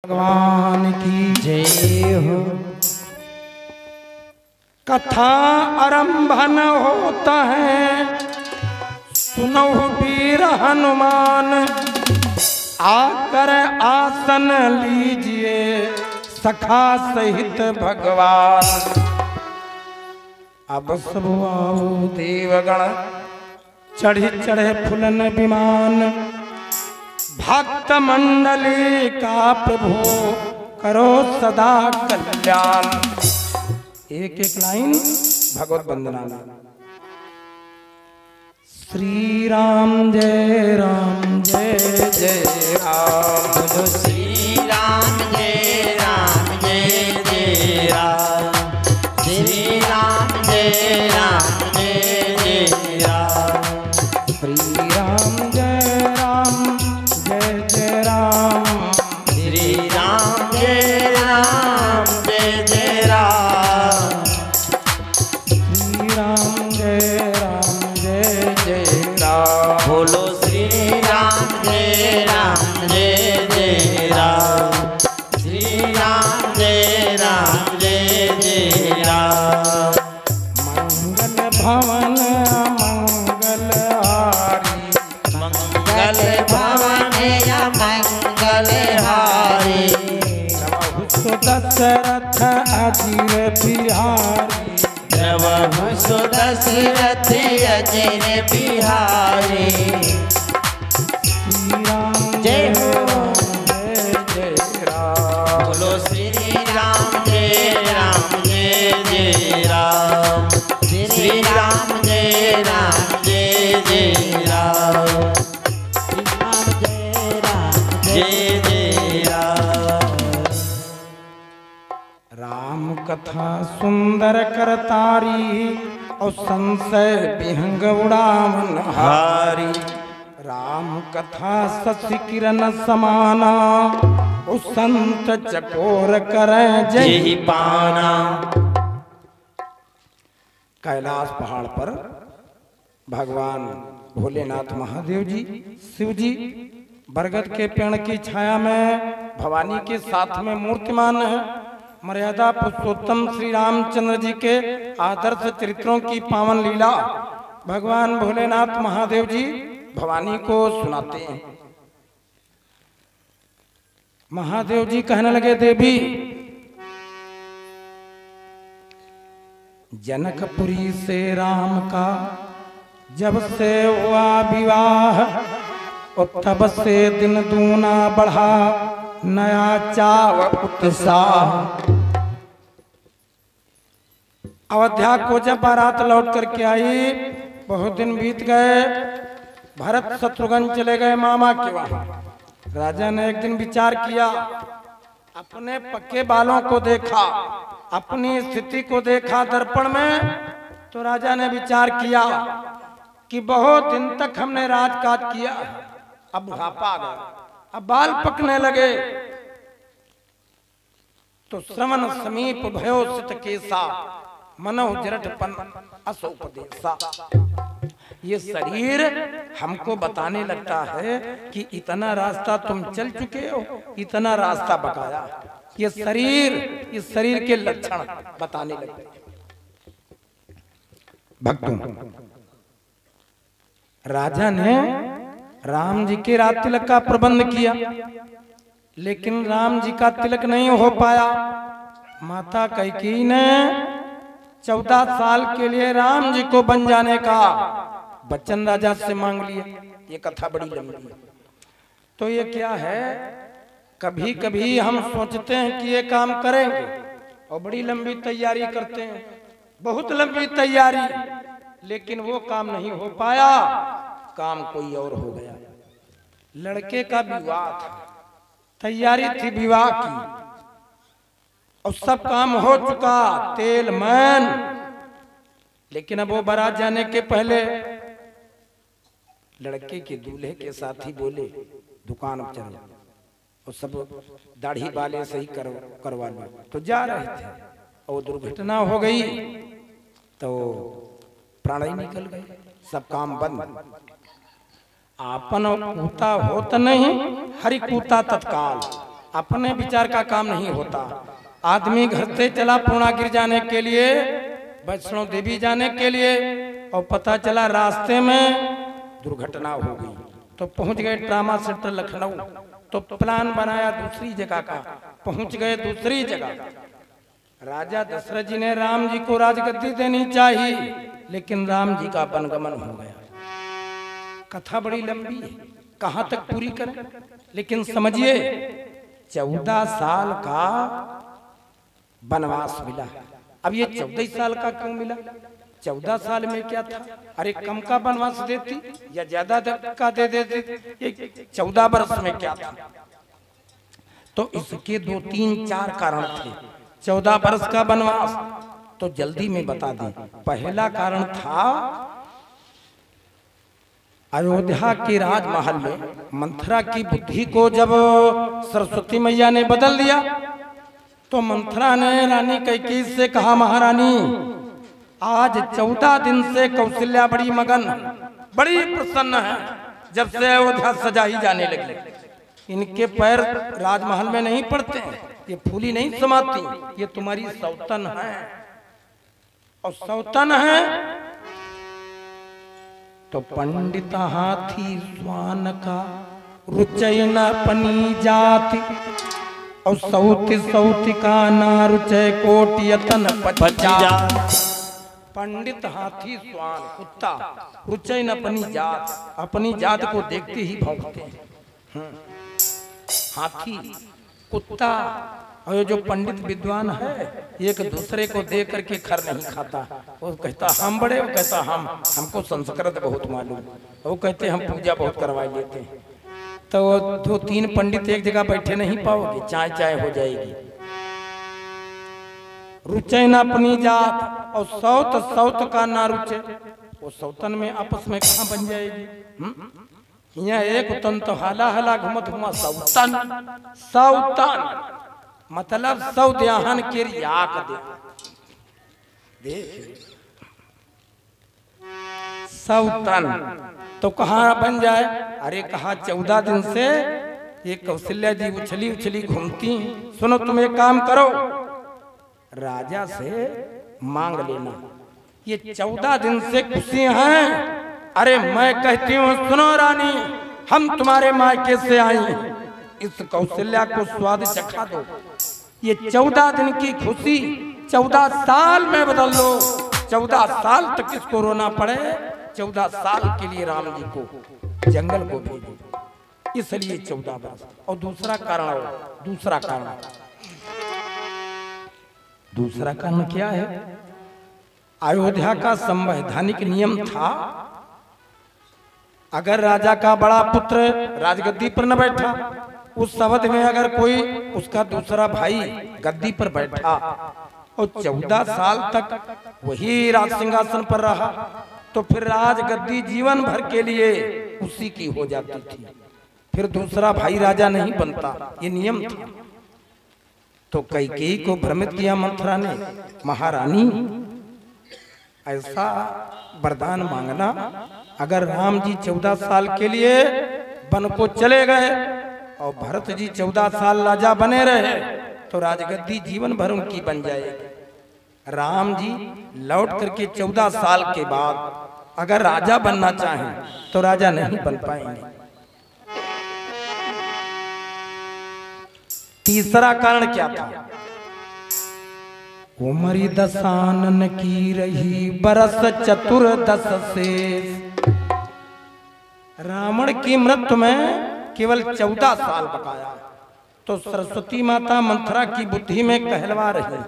भगवान की जय हो। कथा आरंभन होता है, सुनो वीर हनुमान, आकर आसन लीजिए सखा सहित भगवान। अब सब आओ देवगण, चढ़ी चढ़े फुलन विमान, भक्त मंडली का प्रभु करो सदा कल्याण। एक एक लाइन भगवत वंदना। श्री राम जय राम जय जय राम, बोलो श्री राम जय राम जय जय राम, श्री राम जय राम जय जय राम, श्री राम जय राम जय जय राम, श्री राम जय राम जय जय राम, श्री राम जय राम जय जय राम। बोलो श्री राम जय राम जय जय राम, श्री राम जय राम जय जय राम। मंगल भवन मंगल हारी, मंगल भवन या मंगल हारी, दशरथ अजीर बिहारी, प्रभु सुदशरथ अजिर बिहारी। श्री राम जय हो। जय जय राम। बोलो श्री राम जय राम जय जय राम, श्री राम जय राम जय जय राम, श्री राम जय राम जय जय राम। राम कथा सुंदर करतारी, और संशय विहंग उड़ावन हारी। राम कथा शशि किरण समाना, उस संत चकोर करे जय जय पाना। कैलाश पहाड़ पर भगवान भोलेनाथ महादेव जी, शिव जी बरगद के पेड़ की छाया में भवानी के साथ में मूर्तिमान है। मर्यादा पुरुषोत्तम श्री रामचंद्र जी के आदर्श चरित्रों की पावन लीला भगवान भोलेनाथ महादेव जी भवानी को सुनाते हैं। महादेव जी कहने लगे, देवी जनकपुरी से राम का जब से हुआ विवाह, और तब से दिन दूना बढ़ा नया चाव उत्साह। अयोध्या को जब बारात लौट करके आई, बहुत दिन बीत गए, भरत शत्रुघ्न चले गए मामा के वहां। राजा ने एक दिन विचार किया, अपने पक्के बालों को देखा, अपनी स्थिति को देखा दर्पण में, तो राजा ने विचार किया कि बहुत दिन तक हमने राजकाज किया, अब बुढ़ापा आ गया, अब बाल पकने लगे, तो श्रवण समीप भयो सित केसा, मनो जरठपन असोपदेशा। ये शरीर हमको बताने लगता है कि इतना रास्ता तुम चल चुके हो, इतना रास्ता बकाया। ये शरीर के लक्षण बताने लगते। भक्तों, राजा ने राम जी के रात तिलक का प्रबंध किया, लेकिन राम जी का तिलक नहीं हो पाया। माता कैकेयी ने 14 साल के लिए राम जी को बन जाने का वचन राजा से मांग लिया। ये कथा बड़ी लंबी है, तो ये क्या है, कभी कभी हम सोचते हैं कि ये काम करेंगे और बड़ी लंबी तैयारी करते हैं, बहुत लंबी तैयारी, लेकिन वो काम नहीं हो पाया, काम कोई और हो गया। लड़के का विवाह था, तैयारी थी विवाह की, और सब काम हो चुका, तेल मैन, लेकिन अब वो बारात जाने के पहले लड़के के दूल्हे के साथी बोले, दुकान पर चलो और सब दाढ़ी वाले से ही करवा लो। तो जा रहे थे और दुर्घटना हो गई, तो प्राण ही निकल गए, सब काम बंद। आपन कूता होत नहीं, हरि कूता तत्काल। अपने विचार का काम नहीं होता। आदमी घर से चला पूर्णागिरि जाने के लिए, वैष्णो देवी जाने के लिए, और पता चला रास्ते में दुर्घटना हो गई, तो पहुंच गए ट्रामा सेंटर लखनऊ। तो प्लान बनाया दूसरी जगह का, पहुंच गए दूसरी जगह। राजा दशरथ जी ने राम जी को राजगद्दी देनी चाहिए, लेकिन राम जी का वनगमन हो गया। कथा बड़ी लंबी है, कहां तक पूरी करें, लेकिन समझिए 14 साल का वनवास मिला। अब ये 14 साल का क्यों मिला? 14 साल में क्या था? अरे कम का वनवास देती या ज्यादा का दे देती? ये 14 वर्ष में क्या था? तो इसके 2, 3, 4 कारण थे। 14 वर्ष का वनवास तो जल्दी में बता दें। पहला कारण था अयोध्या के राजमहल में मंथरा की बुद्धि को जब सरस्वती मैया ने बदल दिया, तो मंथरा ने रानी कैकेयी से कहा, महारानी आज 14 दिन से कौशल्या बड़ी मगन, बड़ी प्रसन्न है। जब से अयोध्या सजाई जाने लगी, इनके पैर राजमहल में नहीं पड़ते, ये फूली नहीं समाती, ये तुम्हारी सौतन है। और सौतन है तो पंडित हाथी स्वान का रुचय न पनी जाति, और सौति सौति का ना रुचय कोटि यतन पचा। पंडित हाथी स्वान कुत्ता, रुचय न अपनी जात, अपनी जात को देखते ही भौंकते हैं। हाथी कुत्ता, और जो पंडित विद्वान है एक दूसरे को देख करके खर नहीं खाता। वो कहता हम बड़े, वो कहता हमको संस्कृत बहुत मालूम, वो कहते हम पूजा बहुत करवा लेते हैं। तो 2-3 पंडित एक जगह बैठे नहीं पाओगे, चाय चाय हो जाएगी। रुचय न अपनी जात, और सौत सौत का ना रुचे, वो सौतन में आपस में कहाँ बन जाएगी? यहाँ एक तन तो हाला हाला घुमत हुआ सौतन, सौतन मतलब सौ देहन के याक दे सौतन, तो कहाँ बन जाए? अरे कहा 14 दिन से ये कौशल्या जी उछली उछली घूमती। सुनो तुम एक काम करो, राजा से मांग लेना, ये 14 दिन से खुशी हैं। अरे मैं कहती हूँ सुनो रानी, हम तुम्हारे मायके से आई, इस कौशल्या को स्वाद चखा दो। ये 14 दिन की खुशी 14 साल में बदल लो। 14 साल तक इसको रोना पड़े, 14 साल के लिए राम जी को जंगल को भेजो, इसलिए 14 वर्ष। और दूसरा कारण क्या है? अयोध्या का संवैधानिक नियम था, अगर राजा का बड़ा पुत्र राजगद्दी पर न बैठा, उस अवधि में अगर कोई उसका दूसरा भाई गद्दी पर बैठा और 14 साल तक वही राज सिंहासन पर रहा, तो फिर राजगद्दी जीवन भर के लिए उसी की हो जाती थी, फिर दूसरा भाई राजा नहीं बनता। ये नियम था। तो कैकेयी को भ्रमित किया मंथरा ने, महारानी ऐसा वरदान मांगना, अगर राम जी 14 साल के लिए वन को चले गए और भरत जी 14 साल राजा बने रहे, तो राजगद्दी जीवन भर उनकी बन जाएगी। राम जी लौट करके 14 साल के बाद अगर राजा बनना चाहें तो राजा नहीं बन पाएंगे। तीसरा कारण क्या था? उमरी दसानन की रही बरस 14 से, रावण की मृत्यु में केवल 14 साल बकाया। तो सरस्वती माता मंथरा की बुद्धि में कहलवा रही,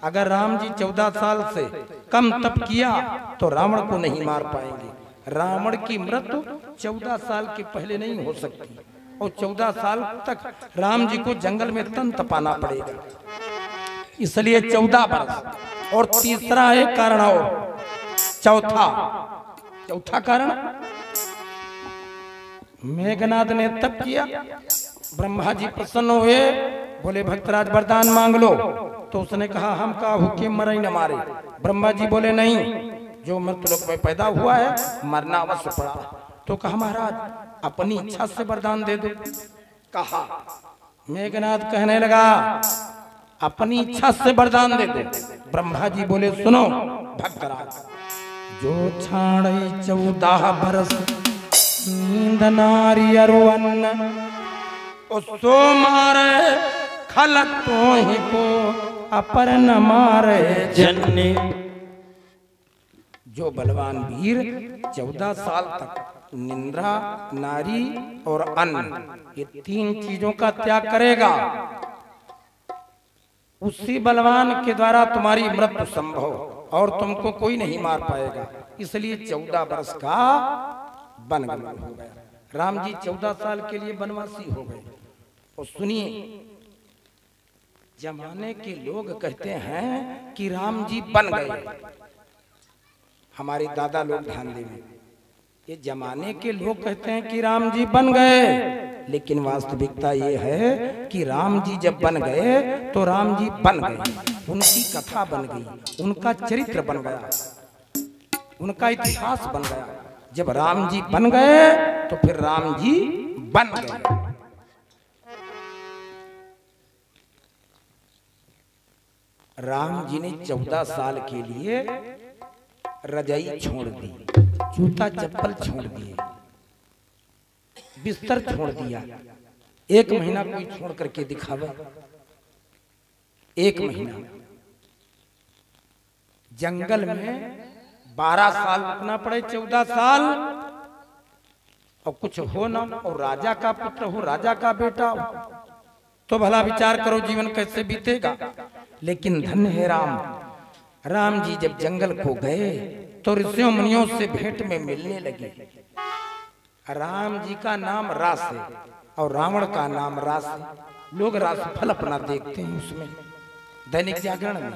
अगर राम जी 14 साल से कम तप किया तो रावण को नहीं मार पाएंगे। रावण की मृत्यु 14 साल के पहले नहीं हो सकती, और 14 साल तक राम जी को जंगल में तन तपाना पड़ेगा, इसलिए 14 वर्ष। और तीसरा एक कारण और, चौथा कारण, मेघनाद ने तप किया, ब्रह्मा जी प्रसन्न हुए, बोले भक्तराज वरदान मांग लो। तो उसने कहा हम का हुक्म मरे न मारे। ब्रह्मा जी बोले नहीं, जो मृत्युलोक में पैदा हुआ है मरना अवश्य पड़ा। तो कहा महाराज अपनी इच्छा से वरदान दे दो। कहा मेघनाथ कहने लगा अपनी इच्छा से वरदान दे दो। ब्रह्मा जी बोले सुनो भक्तराज, जो छाड़े 14 बरस नींद नारी अरुअन्न, उसो मारे खलक तो ही को अपर न मारे जन्नी। जो बलवान वीर 14 साल तक निंद्रा, नारी और अन्न, ये 3 चीजों का त्याग करेगा, उसी बलवान के द्वारा तुम्हारी मृत्यु संभव, और तुमको कोई नहीं मार पाएगा। इसलिए 14 वर्ष का वनगमन हो गया। राम जी 14 साल के लिए वनवासी हो गए। और सुनिए, जमाने के लोग कहते हैं कि राम जी बन गए। हमारे दादा लोग ध्यान देंगे, ये जमाने के लोग कहते हैं कि राम जी बन गए, लेकिन वास्तविकता ये है कि राम जी जब बन गए तो राम जी बन गए, उनकी कथा बन गई, उनका चरित्र बन गया, उनका इतिहास बन गया। जब राम जी बन गए तो फिर राम जी बन गए। राम जी ने 14 साल के लिए रजाई छोड़ दी, जूता चप्पल छोड़ दिए, बिस्तर छोड़ दिया। 1 महीना कोई छोड़ करके दिखावे, 1 महीना जंगल में 12 साल रुकना पड़े, 14 साल, और कुछ हो ना, और राजा का पुत्र हो, राजा का बेटा हो, तो भला विचार करो जीवन कैसे बीतेगा। लेकिन धन्य है राम, राम जी जब जंगल को गए तो ऋषियों मुनियों से भेंट में मिलने लगे। राम जी का नाम रास है और रावण का नाम रास है। लोग राशिफल अपना देखते हैं उसमें, दैनिक जागरण में,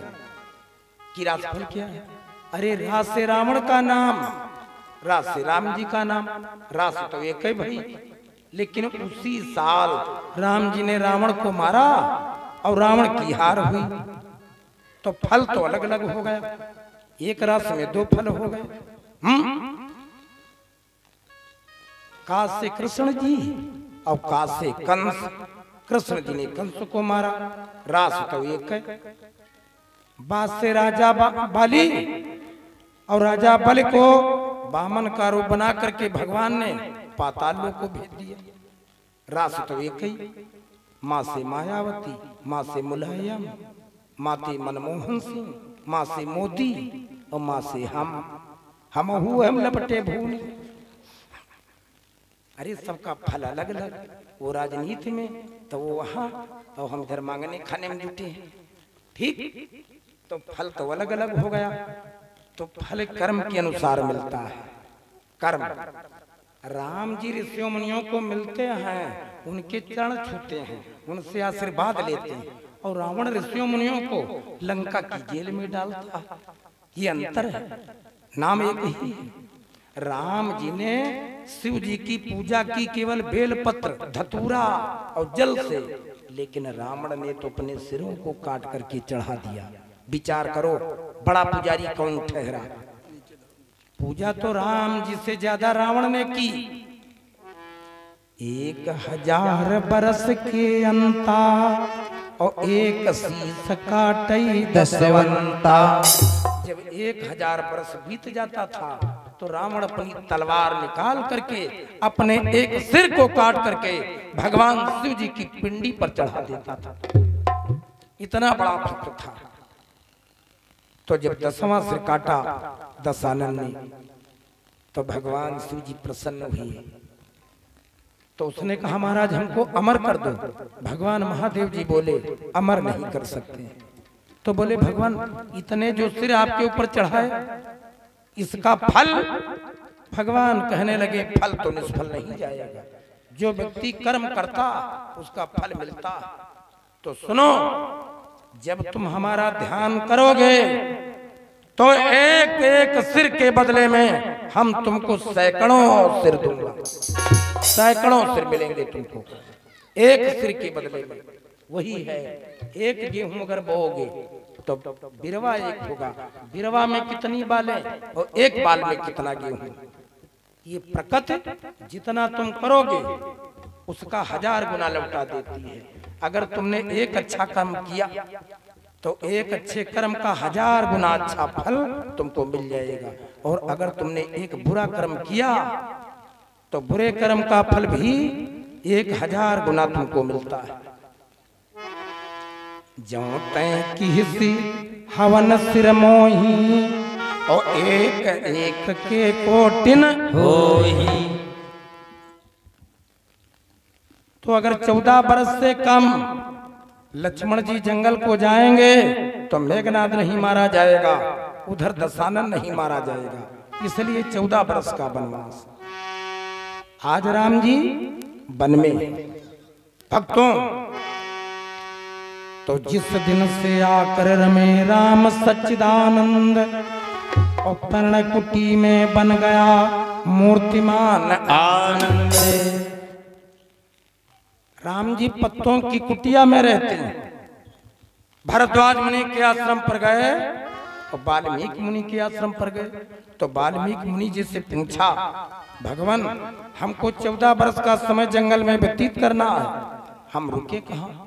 कि राशिफल क्या है। अरे रास से रावण का नाम, रास से राम जी का नाम, रास तो एक है भाई। लेकिन उसी साल राम जी ने रावण को मारा और रावण की हार हुई, तो फल तो अलग अलग हो गया। एक रास में 2 फल हो गए। काश से कृष्ण जी और काश से कंस। कृष्ण जी ने कंस को मारा, रास तो एक है। बास से राजा बलि, और राजा बलि को बामन का रूप बना करके भगवान ने पाताल लोक को भेज दिया। रास तो एक ही। माँ से मायावती, माँ से मुलायम, माँ से मनमोहन सिंह, माँ से मोदी, और माँ से हम लपटे भूल। अरे सबका फल अलग अलग, वो राजनीति में तो वो वहां, और हम इधर मांगने खाने में जुटे हैं। ठीक, तो फल तो अलग अलग हो गया। तो फल कर्म के अनुसार मिलता है। कर्म राम जी ऋषियों मुनियों को मिलते हैं, उनके चरण छूते हैं, उनसे आशीर्वाद लेते हैं, और रावण ऋषियों मुनियों को लंका की जेल में डालता। ये अंतर है, नाम एक ही है। राम जी ने शिव जी की पूजा की केवल बेलपत्र, धतूरा और जल से, लेकिन रावण ने तो अपने सिरों को काट करके चढ़ा दिया। विचार करो, बड़ा पुजारी कौन ठहरा? पूजा तो राम जी से ज्यादा रावण ने की। 1000 बरस के अंता, और एक शीश काटई दसवंता। जब 1000 बरस बीत जाता था तो रावण अपनी तलवार निकाल करके अपने एक सिर को काट करके भगवान शिव जी की पिंडी पर चढ़ा देता था। इतना बड़ा भक्त था। तो जब 10वां सिर काटा दशानन ने, तो भगवान शिव जी प्रसन्न हुए। तो उसने कहा महाराज हमको अमर कर दो। भगवान महादेव जी बोले अमर नहीं कर सकते। तो बोले भगवान इतने जो सिर आपके ऊपर चढ़ाए, इसका फल? भगवान कहने लगे फल तो निष्फल नहीं जाएगा, जो व्यक्ति कर्म करता उसका फल मिलता। तो सुनो, जब तुम हमारा ध्यान करोगे तो एक एक सिर के बदले में हम तुमको सैकड़ों सिर दूंगा। सैकड़ों सिर मिलेंगे तुमको एक सिर के बदले में। वही है, एक गेहूं अगर बोओगे तो बिरवा एक होगा। बिरवा में कितनी बालें और एक बाल में कितना गेहूं। ये प्रकृति जितना तुम करोगे उसका 1000 गुना लौटा देती है। अगर तुमने एक अच्छा कर्म किया तो एक अच्छे कर्म का 1000 गुना अच्छा फल तुमको मिल जाएगा, और अगर तुमने एक बुरा कर्म किया तो बुरे कर्म का फल भी 1000 गुना तुमको मिलता है। ज्यों तैं की हवन सिर मोही और एक एक के कोटिन होही। तो अगर 14 वर्ष से कम लक्ष्मण जी जंगल को जाएंगे तो मेघनाद नहीं मारा जाएगा, उधर दशानन नहीं मारा जाएगा, इसलिए 14 वर्ष का वनवास। आज राम जी वन में भक्तों, तो जिस दिन से आकर रमे राम सच्चिदानंद और पर्ण कुटी में बन गया मूर्तिमान आनंद। राम जी पत्तों की कुटिया में रहते हैं। भरद्वाज मुनि के आश्रम पर गए और वाल्मीकि मुनि के आश्रम पर गए, तो वाल्मीकि मुनि जी से पूछा, भगवान हमको 14 वर्ष का समय जंगल में व्यतीत करना है, हम रुके कहाँ?